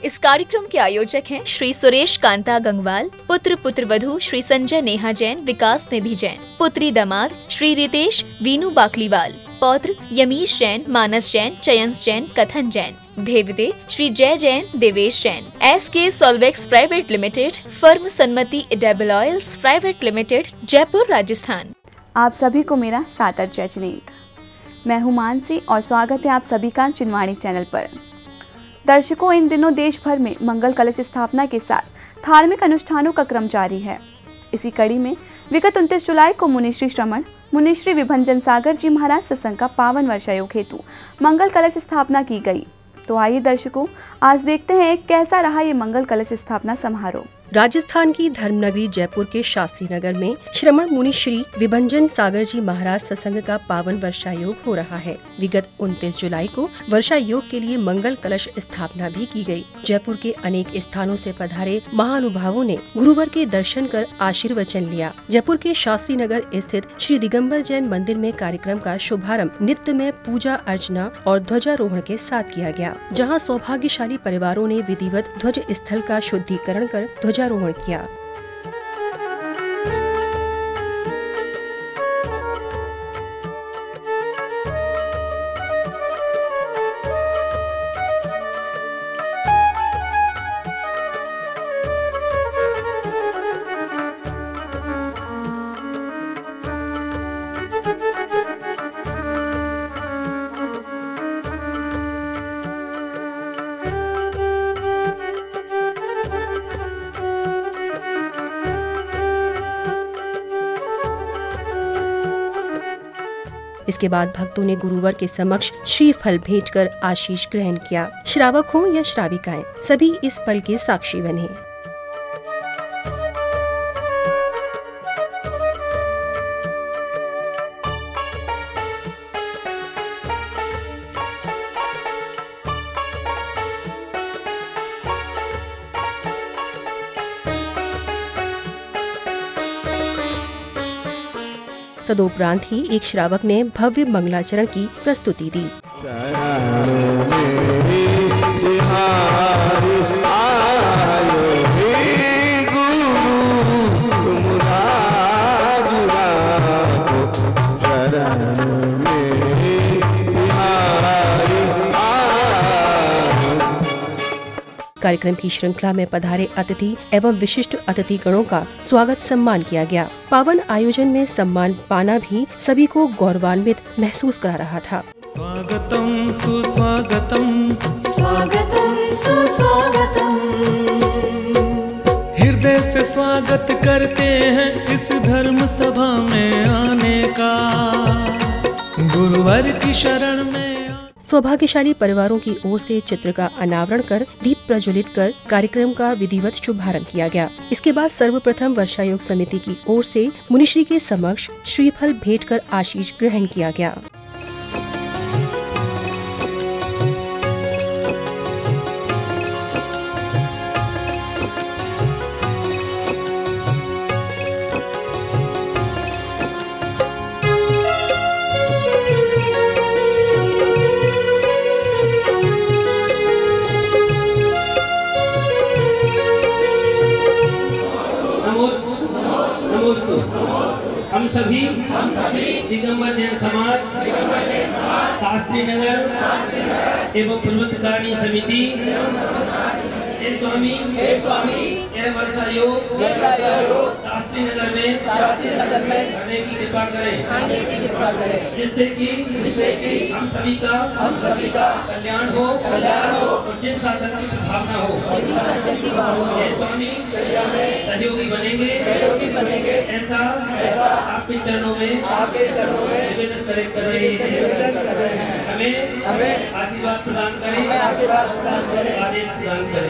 इस कार्यक्रम के आयोजक हैं श्री सुरेश कांता गंगवाल, पुत्र पुत्रवधू श्री संजय नेहा जैन, विकास निधि जैन, पुत्री दामाद श्री रितेश वीनू बाकलीवाल, पौत्र यमीश जैन, मानस जैन, चयंस जैन, कथन जैन, देवते Shri Jay Jain, Devesh Jain, SK solvex private limited, firm Sanmati edible oils private limited, Jaipur, Rajasthan. आप सभी को मेरा सादर जय जिनेंद्र। मैं हूं मानसी और स्वागत है आप सभी का चिनवाणी चैनल पर। दर्शकों, इन दिनों देश भर में मंगल कलश स्थापना के साथ धार्मिक अनुष्ठानों का क्रम जारी है। इसी कड़ी में विगत 29 जुलाई को मुनिश्री श्रमण मुनिश्री विभंजन सागर जी महाराज सत्संग का पावन वर्षायोग हेतु मंगल कलश स्थापना की गई। तो आइए दर्शकों, आज देखते हैं कैसा रहा ये मंगल कलश स्थापना समारोह। राजस्थान की धर्मनगरी जयपुर के शास्त्री नगर में श्रमण मुनि श्री विभंजन सागर जी महाराज सत्संग का पावन वर्षा योग हो रहा है। विगत 29 जुलाई को वर्षा योग के लिए मंगल कलश स्थापना भी की गई। जयपुर के अनेक स्थानों से पधारे महानुभावों ने गुरुवर के दर्शन कर आशीर्वचन लिया। जयपुर के शास्त्री नगर स्थित श्री दिगंबर जैन मंदिर में कार्यक्रम का शुभारंभ नित्य में पूजा अर्चना और ध्वजारोहण के साथ किया गया, जहाँ सौभाग्यशाली परिवारों ने विधिवत ध्वज स्थल का शुद्धिकरण कर ध्वजारोहण किया। इसके बाद भक्तों ने गुरुवर के समक्ष श्रीफल भेंट कर आशीष ग्रहण किया। श्रावक हों या श्राविकाएं, सभी इस पल के साक्षी बने। तदोपरांत ही एक श्रावक ने भव्य मंगलाचरण की प्रस्तुति दी। कार्यक्रम की श्रृंखला में पधारे अतिथि एवं विशिष्ट अतिथि गणों का स्वागत सम्मान किया गया। पावन आयोजन में सम्मान पाना भी सभी को गौरवान्वित महसूस करा रहा था। स्वागतम सुस्वागतम, स्वागतम सुस्वागतम, हृदय से स्वागत करते हैं इस धर्म सभा में आने का, गुरुवर की शरण में। सौभाग्यशाली परिवारों की ओर से चित्र का अनावरण कर दीप प्रज्वलित कर कार्यक्रम का विधिवत शुभारंभ किया गया। इसके बाद सर्वप्रथम वर्षायोग समिति की ओर से मुनिश्री के समक्ष श्रीफल भेंट कर आशीष ग्रहण किया गया। हम सभी दिगंबर जैन समाज शास्त्री नगर एवं प्रबंधकारिणी समिति स्वामी वर्षा योग शास्त्री नगर में करने की कृपा करें, जिससे कि हम सभी का कल्याण हो और जिन शासन की भावना हो। ये स्वामी सहयोगी बनेंगे, ऐसा आपके चरणों में निवेदन कर रहे हैं। हमें आशीर्वाद प्रदान करें, आदेश प्रदान करें।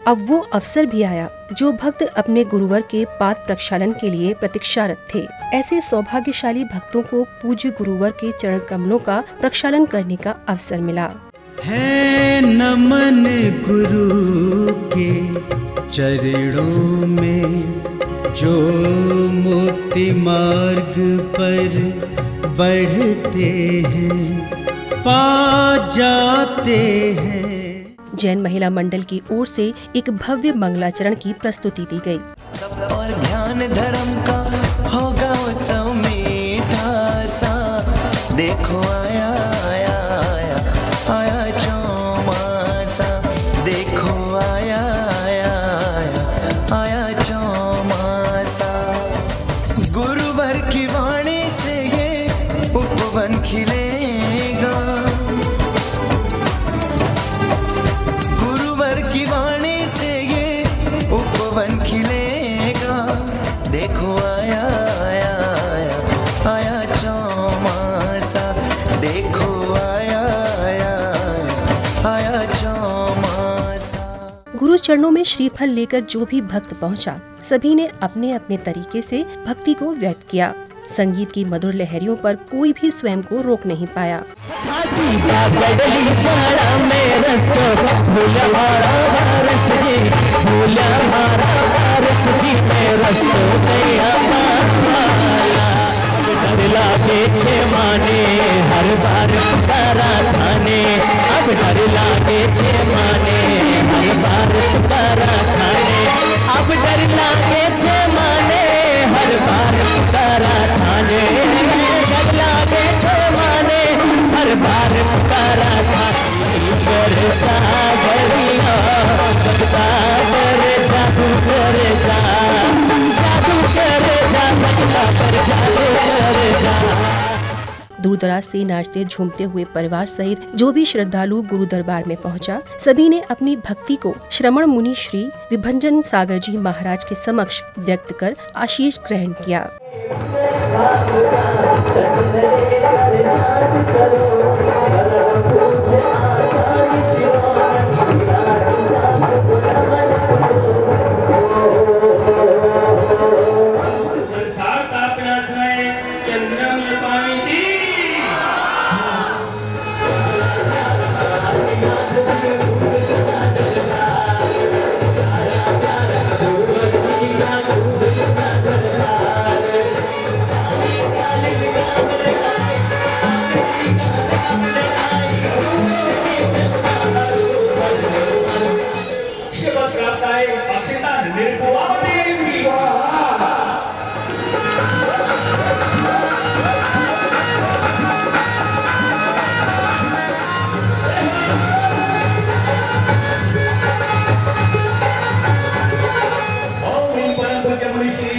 अब वो अवसर भी आया जो भक्त अपने गुरुवर के पाद प्रक्षालन के लिए प्रतीक्षारत थे। ऐसे सौभाग्यशाली भक्तों को पूज्य गुरुवर के चरण कमलों का प्रक्षालन करने का अवसर मिला। है नमन गुरु के चरणों में, जो मुक्ति मार्ग पर बढ़ते हैं पा जाते हैं। जैन महिला मंडल की ओर से एक भव्य मंगलाचरण की प्रस्तुति दी गई। और ध्यान धर्म का होगा उत्सव मीठा सा, देखो आया आया आया आया चौमासा, देखो आया आया आया आया चौमासा। गुरुवर की वाणी से ये उपवन खिलेगा, गुरुवर की वाणी से ये उपवन खिलेगा, देखो आया आया आया आया चौमासा, देखो आया आया आया चौमासा। गुरु चरणों में श्रीफल लेकर जो भी भक्त पहुंचा, सभी ने अपने अपने तरीके से भक्ति को व्यक्त किया। संगीत की मधुर लहरियों पर कोई भी स्वयं को रोक नहीं पाया। हर बार तारा खाने, अब डर लागे छे माने, हर बार तारा खाने, अब डर लागे छे माने, हर बार तारा खाने, डर लागे छे माने, हर बार तारा खाने। ईश्वर सागरिया भक्ता करे जादू करे जा, जादू करे जा, भक्ता पर जादू करे जा। दूर दराज से नाचते झूमते हुए परिवार सहित जो भी श्रद्धालु गुरु दरबार में पहुंचा, सभी ने अपनी भक्ति को श्रमण मुनि श्री विभंजन सागर जी महाराज के समक्ष व्यक्त कर आशीष ग्रहण किया।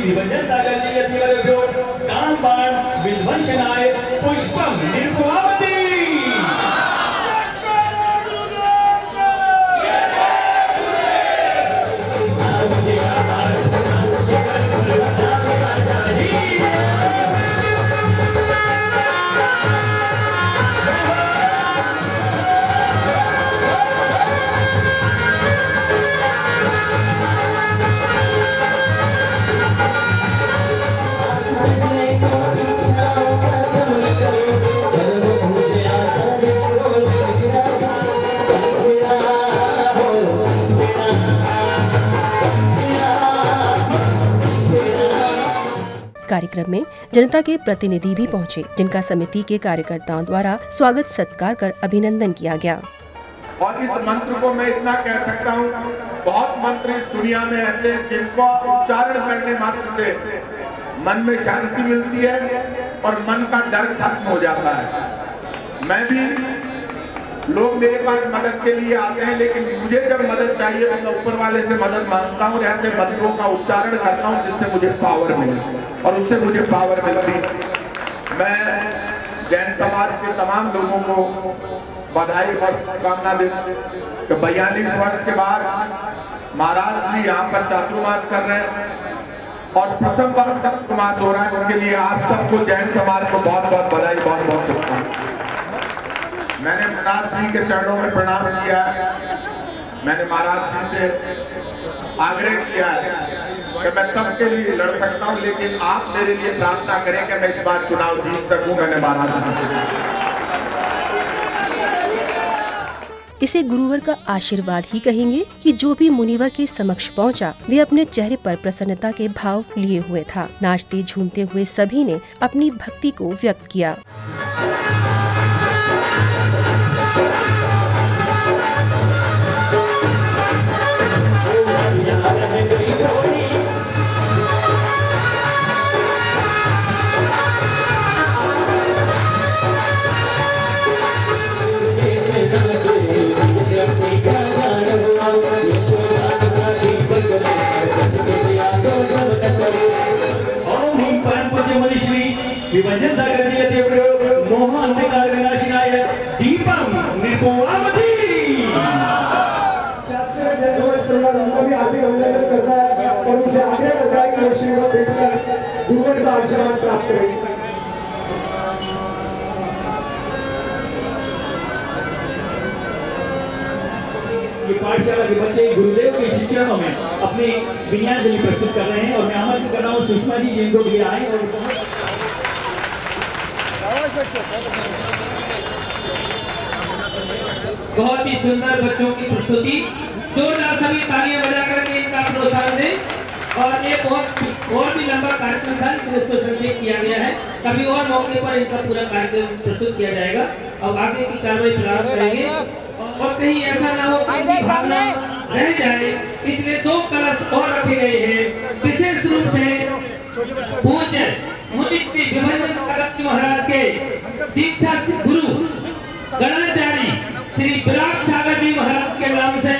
विभंजन सागर जी के तिलक दान बाण विध्वंसनाय पुष्पम निर्भुवावती। कार्यक्रम में जनता के प्रतिनिधि भी पहुंचे, जिनका समिति के कार्यकर्ताओं द्वारा स्वागत सत्कार कर अभिनंदन किया गया। और इस मंत्र को मैं इतना कह सकता हूँ, बहुत मंत्र इस दुनिया में ऐसे जिनको उच्चारण करने मात्र से मन में शांति मिलती है और मन का डर खत्म हो जाता है। मैं भी, लोग मेरे पास मदद के लिए आते हैं, लेकिन मुझे जब मदद चाहिए तो मैं ऊपर वाले से मदद मांगता हूँ, ऐसे मंत्रों का उच्चारण करता हूँ जिससे मुझे पावर मिले और उससे मुझे पावर मिलती। मैं जैन समाज के तमाम लोगों को बधाई और शुभकामना देता कि 42 वर्ष के बाद महाराज जी यहाँ पर चातुर्मास कर रहे हैं और प्रथम बार चातुर्मास हो रहा है। उनके लिए आप सबको, जैन समाज को बहुत बहुत बधाई, बहुत बहुत शुभकामनाएं। मैंने महाराज जी के चरणों में प्रणाम किया है। मैंने महाराज जी से आग्रह किया है कि मैं सबके लिए लड़ सकता हूं, लेकिन आप मेरे लिए प्रार्थना करें कि मैं इस बार चुनाव जीत सकूं। मैंने महाराज जी से इसे गुरुवर का आशीर्वाद ही कहेंगे कि जो भी मुनिवर के समक्ष पहुंचा, वे अपने चेहरे पर प्रसन्नता के भाव लिए हुए था। नाचते झूमते हुए सभी ने अपनी भक्ति को व्यक्त किया। विभंजन सागर जी देव मोह अंधकार विनाशनाय दीपम निर्भयावती। शास्त्रीय जयघोष भी आगे उल्लेख करता है और मुझे आगे बताया कि रोशनी को देखकर गुरुवर का आशीर्वाद प्राप्त करें। ये पाठशाला के बच्चे गुरुदेव के शिक्षणों में अपनी विन्यासली प्रस्तुत कर रहे हैं और मैं आमंत्रित कर रहा हूँ सुषमा जी जिनको भी आए और बहुत ही सुंदर बच्चों की प्रस्तुति। जोरदार सभी तालियां बजा करके इनका प्रोत्साहन दें। और ये बहुत और भी लंबा कार्यक्रम था जिसको संक्षेप किया गया है। कभी और मौके पर इनका पूरा कार्यक्रम प्रस्तुत किया जाएगा। अब आगे की कार्रवाई प्रारंभ करेंगे और कहीं ऐसा ना हो कि भावना रह जाए, इसलिए 2 कलश और रखे गए हैं। विशेष रूप से पूज्य मुनिश्री विभंजन सागर महाराज के दीक्षा गुरु गणाचार्य श्री विराट सागर जी महाराज के नाम से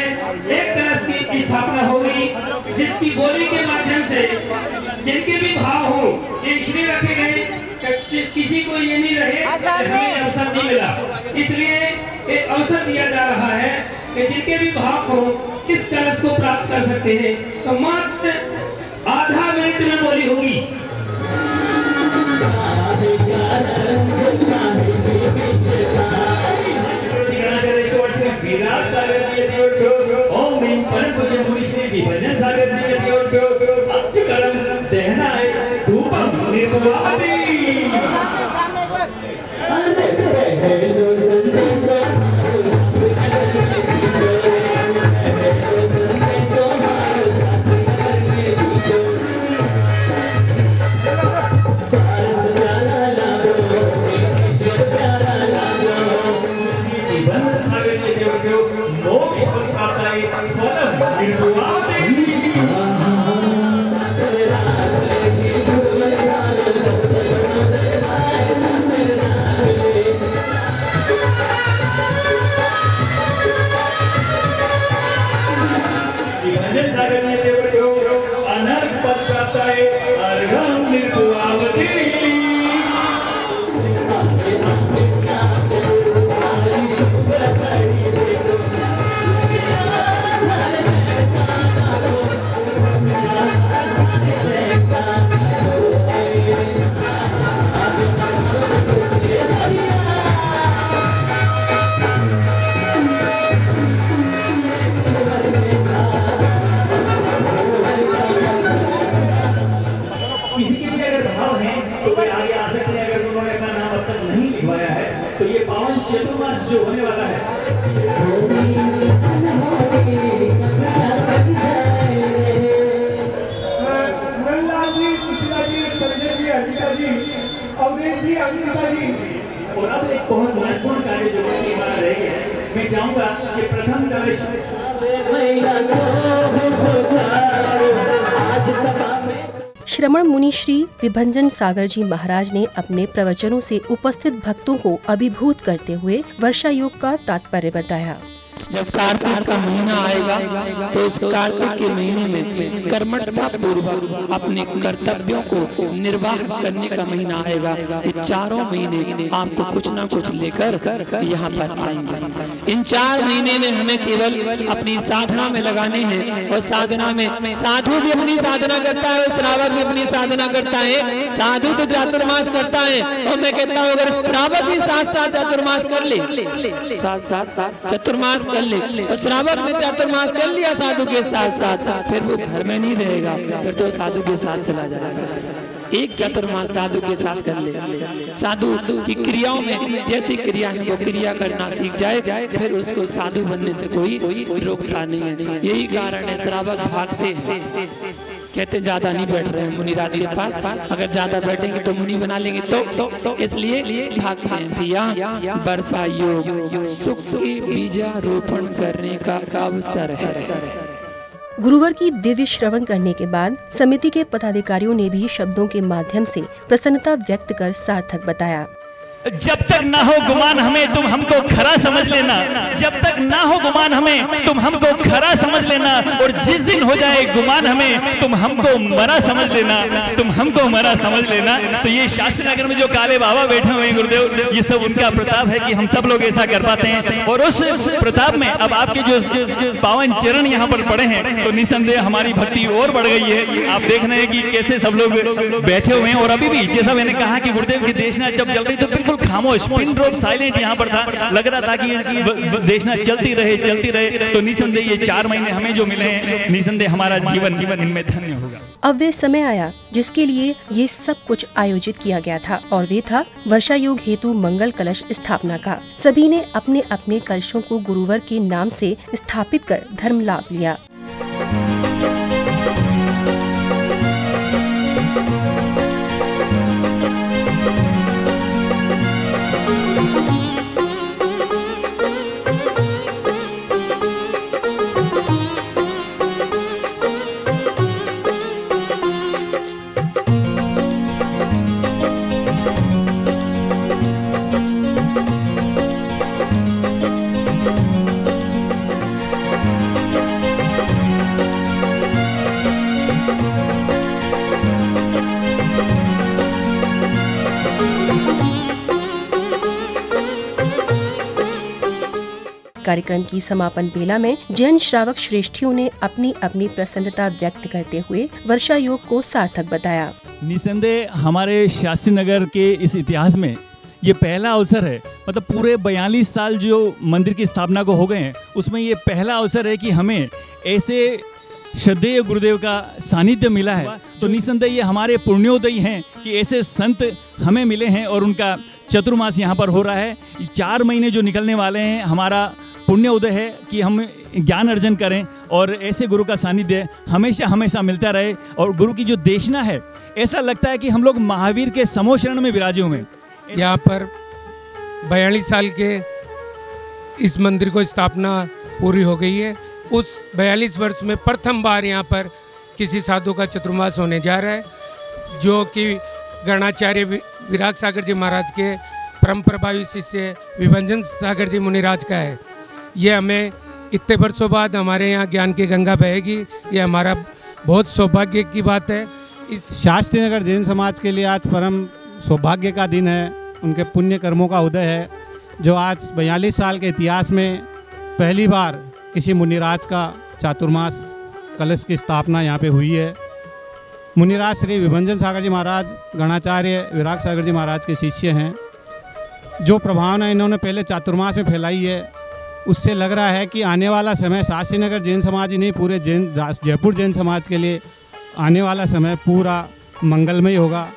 एक कलश की स्थापना होगी, जिसकी बोली के माध्यम से जिनके भी भाव हो ये इसलिए रखे गए, किसी को ये नहीं रहे हमें अवसर नहीं मिला, इसलिए एक अवसर दिया जा रहा है कि जिनके भी भाव हो इस कलश को प्राप्त कर सकते हैं। तो मात्र आधा मिनट में बोली होगी। विराट सागर जी ओम ह्रीं परम पूज्य मुनिश्री विभंजन सागर जी अष्टकलम दहनाय धूपम निर्भयावती। मोक्ष प्राप्त विभंजन सागर जी देव अनंत पद प्राप्त है अर्घम निर्भयावती। चतुर्मास जो होने वाला है नंदलाल जी, सुशीला जी, संजय जी, अर्जिता जी, अवधेश जी, अनिता जी, और अब एक बहुत महत्वपूर्ण कार्य जो हमारा रह गया है, मैं चाहूंगा कि प्रथम कलश श्रमण मुनि श्री विभंजन सागर जी महाराज ने अपने प्रवचनों से उपस्थित भक्तों को अभिभूत करते हुए वर्षा योग का तात्पर्य बताया। जब कार्तिक का महीना आएगा तो इस कार्तिक के महीने में कर्मठता पूर्वक अपने कर्तव्यों को निर्वाह करने का महीना आएगा। ये चारों महीने आपको कुछ न कुछ लेकर यहाँ पर आएंगे। इन 4 महीने में हमें केवल अपनी साधना में लगाने हैं और साधना में साधु भी अपनी साधना करता है और श्रावक भी अपनी साधना करता है। साधु तो चातुर्मास करता है और मैं कहता हूँ अगर श्रावक भी साथ साथ चातुर्मास कर ले, साथ साथ चतुर्मास कर ले और श्रावक ने चातुर्मास कर लिया साधु के साथ साथ, फिर वो घर में नहीं रहेगा, फिर तो साधु के साथ चला जाएगा। एक चातुर्मास साधु के साथ कर ले। साधु की क्रियाओं में जैसी क्रिया है वो क्रिया करना सीख जाए, फिर उसको साधु बनने से कोई रोकता नहीं है। यही कारण है श्रावक भागते हैं, कहते ज्यादा नहीं बैठ रहे हैं मुनिराज के पास, अगर ज्यादा बैठेंगे तो मुनि बना लेंगे, तो इसलिए भागते हैं। भैया वर्षा योग सुख के बीजारोपण करने का अवसर है। गुरुवार की दिव्य श्रवण करने के बाद समिति के पदाधिकारियों ने भी शब्दों के माध्यम से प्रसन्नता व्यक्त कर सार्थक बताया। जब तक ना हो गुमान हमें तुम हमको खरा समझ लेना, जब तक ना हो गुमान हमें तुम हमको खरा समझ लेना, और जिस दिन हो जाए गुमान हमें तुम हमको मरा समझ लेना, तुम हमको मरा समझ लेना। तो ये शास्त्री नगर में जो काले बाबा बैठे हुए हैं गुरुदेव, ये सब उनका प्रताप है कि हम सब लोग ऐसा कर पाते हैं। और उस प्रताप में अब आपके जो पावन चरण यहाँ पर पड़े हैं, तो निसंदेह हमारी भक्ति और बढ़ गई है। आप देख रहे हैं कि कैसे सब लोग बैठे हुए हैं, और अभी भी जैसा मैंने कहा कि गुरुदेव की देशना जब चल रही तो बिल्कुल खामोश, पिन ड्रॉप साइलेंट यहाँ पर था, लग रहा था कि देशना चलती रहे। तो निसंदेह ये 4 महीने हमें जो मिले हैं, निसंदेह हमारा जीवन इनमें धन्य होगा। अब वे समय आया जिसके लिए ये सब कुछ आयोजित किया गया था, और वे था वर्षा योग हेतु मंगल कलश स्थापना का। सभी ने अपने अपने कलशों को गुरुवर के नाम से स्थापित कर धर्म लाभ लिया। कार्यक्रम की समापन बेला में जैन श्रावक श्रेष्ठियों ने अपनी अपनी प्रसन्नता व्यक्त करते हुए वर्षा योग को सार्थक बताया। निसंदेह हमारे शास्त्री नगर के इस इतिहास में ये पहला अवसर है, मतलब पूरे 42 साल जो मंदिर की स्थापना को हो गए हैं, उसमें ये पहला अवसर है कि हमें ऐसे श्रद्धेय गुरुदेव का सानिध्य मिला है। तो निसंदेह ये हमारे पुण्योदय हैं कि ऐसे संत हमें मिले हैं, और उनका चतुर्मास यहाँ पर हो रहा है। 4 महीने जो निकलने वाले हैं, हमारा पुण्य उदय है कि हम ज्ञान अर्जन करें, और ऐसे गुरु का सानिध्य हमेशा हमेशा मिलता रहे। और गुरु की जो देशना है, ऐसा लगता है कि हम लोग महावीर के समोशरण में विराजे हुए हैं। यहाँ पर 42 साल के इस मंदिर को स्थापना पूरी हो गई है। उस 42 वर्ष में प्रथम बार यहाँ पर किसी साधु का चतुर्मास होने जा रहा है, जो कि गणाचार्य विराग सागर जी महाराज के परम प्रभावी शिष्य विभंजन सागर जी मुनिराज का है। ये हमें इतने वर्षों बाद हमारे यहाँ ज्ञान की गंगा बहेगी, ये हमारा बहुत सौभाग्य की बात है। इस शास्त्री नगर जैन समाज के लिए आज परम सौभाग्य का दिन है, उनके पुण्य कर्मों का उदय है, जो आज 42 साल के इतिहास में पहली बार किसी मुनिराज का चातुर्मास कलश की स्थापना यहाँ पे हुई है। मुनिराज श्री विभंजन सागर जी महाराज गणाचार्य विराग सागर जी महाराज के शिष्य हैं। जो प्रभावना इन्होंने पहले चातुर्मास में फैलाई है, उससे लग रहा है कि आने वाला समय शास्त्री नगर जैन समाज ही नहीं, पूरे जयपुर जैन समाज के लिए आने वाला समय पूरा मंगलमय होगा।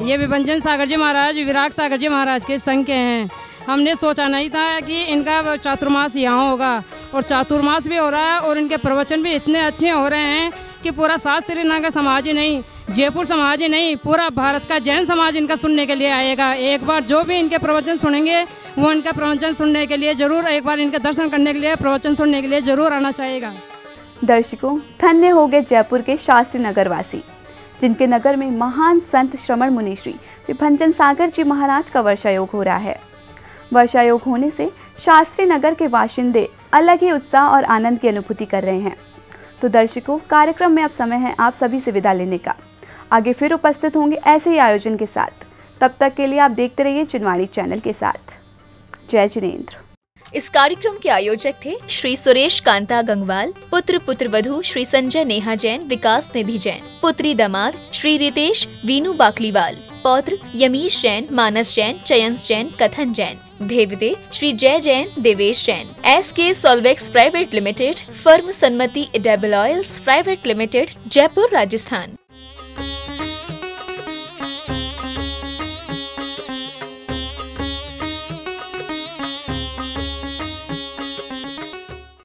ये विभंजन सागर जी महाराज विराग सागर जी महाराज के संग के हैं। हमने सोचा नहीं था कि इनका चातुर्मास यहाँ होगा, और चातुर्मास भी हो रहा है, और इनके प्रवचन भी इतने अच्छे हो रहे हैं कि पूरा शास्त्री नगर समाज ही नहीं, जयपुर समाज ही नहीं, पूरा भारत का जैन समाज इनका सुनने के लिए आएगा। एक बार जो भी इनके प्रवचन सुनेंगे, वो इनका प्रवचन सुनने के लिए जरूर, एक बार इनके दर्शन करने के लिए, प्रवचन सुनने के लिए जरूर आना चाहेगा। दर्शकों, धन्य हो गए जयपुर के शास्त्री नगर वासी, जिनके नगर में महान संत श्रमण मुनि श्री विभंजन सागर जी महाराज का वर्षा योग हो रहा है। वर्षा योग होने से शास्त्री नगर के बाशिंदे अलग ही उत्साह और आनंद की अनुभूति कर रहे हैं। तो दर्शकों, कार्यक्रम में अब समय है आप सभी से विदा लेने का। आगे फिर उपस्थित होंगे ऐसे ही आयोजन के साथ। तब तक के लिए आप देखते रहिए चिनवाणी चैनल के साथ। जय जिनेंद्र। इस कार्यक्रम के आयोजक थे श्री सुरेश कांता गंगवाल, पुत्र वधू श्री संजय नेहा जैन, विकास निधि जैन, पुत्री दामाद श्री रितेश वीनू बाकलीवाल, पौत्र यमीश जैन, मानस जैन, चयंस जैन, कथन जैन, देवते Shri Jay Jain, Devesh Jain, SK solvex private limited, firm Sanmati edible oils private limited, Jaipur Rajasthan.